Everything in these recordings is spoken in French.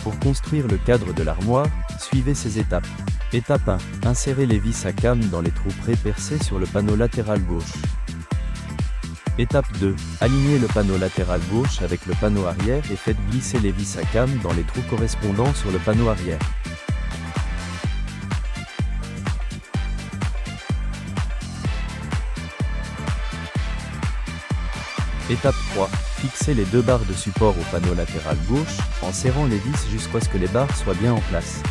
Pour construire le cadre de l'armoire, suivez ces étapes. Étape 1. Insérez les vis à cam dans les trous pré-percés sur le panneau latéral gauche. Étape 2. Alignez le panneau latéral gauche avec le panneau arrière et faites glisser les vis à cam dans les trous correspondants sur le panneau arrière. Étape 3. Fixez les deux barres de support au panneau latéral gauche, en serrant les vis jusqu'à ce que les barres soient bien en place.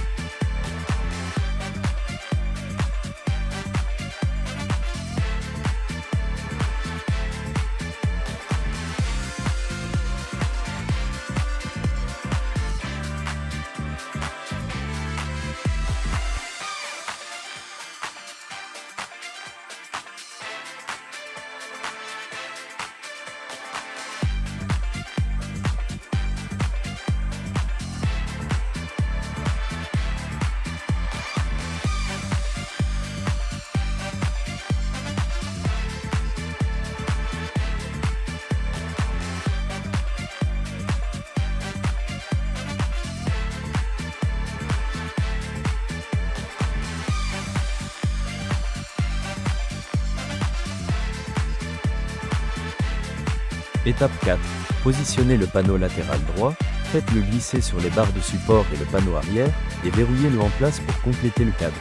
Étape 4. Positionnez le panneau latéral droit, faites-le glisser sur les barres de support et le panneau arrière, et verrouillez-le en place pour compléter le cadre.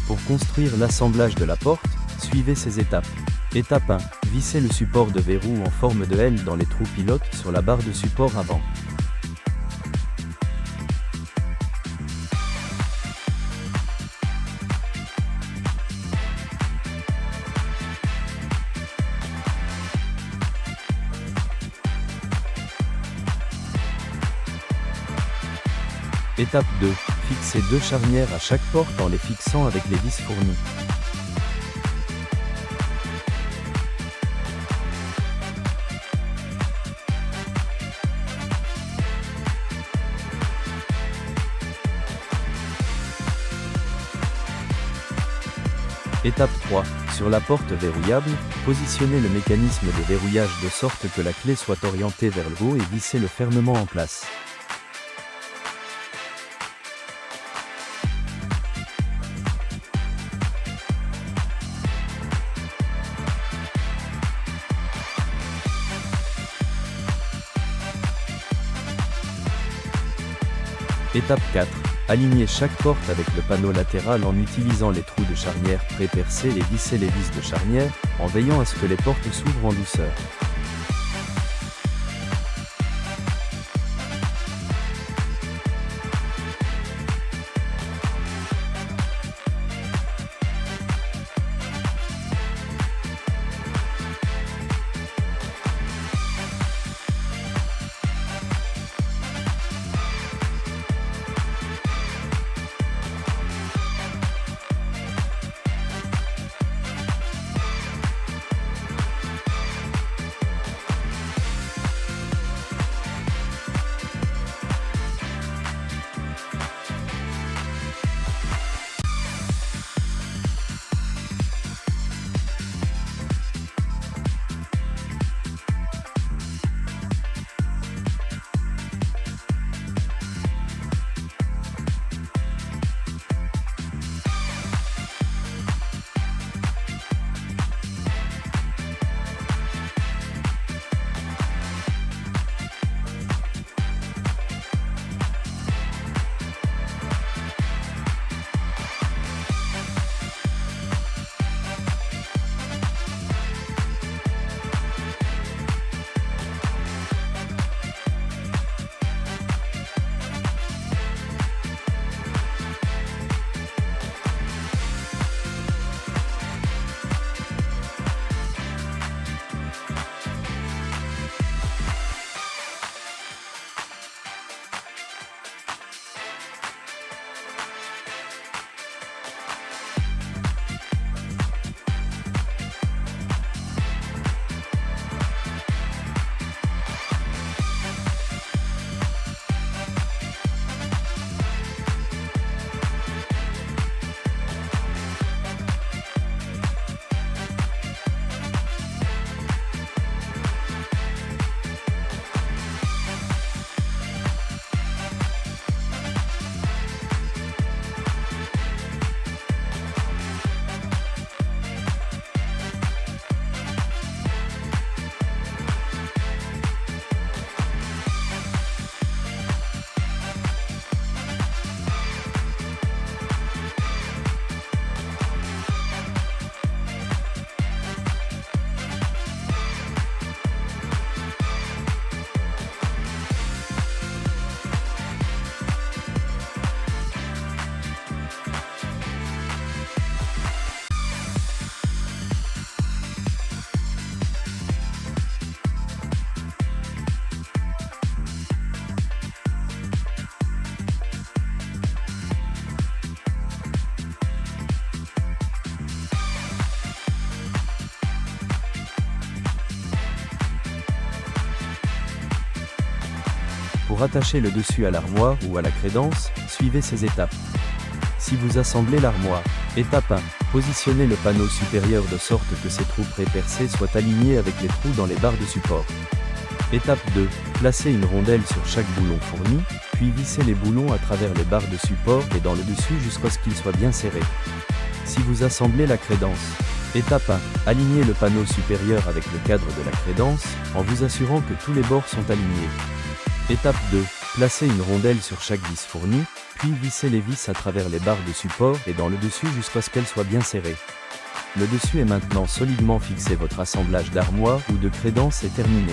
Pour construire l'assemblage de la porte, suivez ces étapes. Étape 1. Vissez le support de verrou en forme de L dans les trous pilotes sur la barre de support avant. Étape 2. Fixez deux charnières à chaque porte en les fixant avec les vis fournies. Étape 3. Sur la porte verrouillable, positionnez le mécanisme de verrouillage de sorte que la clé soit orientée vers le haut et vissez-le fermement en place. Étape 4. Alignez chaque porte avec le panneau latéral en utilisant les trous de charnière pré-percés et vissez les vis de charnière, en veillant à ce que les portes s'ouvrent en douceur. Pour attacher le dessus à l'armoire ou à la crédence, suivez ces étapes. Si vous assemblez l'armoire, étape 1, positionnez le panneau supérieur de sorte que ses trous pré-percés soient alignés avec les trous dans les barres de support. Étape 2, placez une rondelle sur chaque boulon fourni, puis vissez les boulons à travers les barres de support et dans le dessus jusqu'à ce qu'ils soient bien serrés. Si vous assemblez la crédence, étape 1, alignez le panneau supérieur avec le cadre de la crédence, en vous assurant que tous les bords sont alignés. Étape 2, placez une rondelle sur chaque vis fournie, puis vissez les vis à travers les barres de support et dans le dessus jusqu'à ce qu'elles soient bien serrées. Le dessus est maintenant solidement fixé, votre assemblage d'armoire ou de crédence est terminé.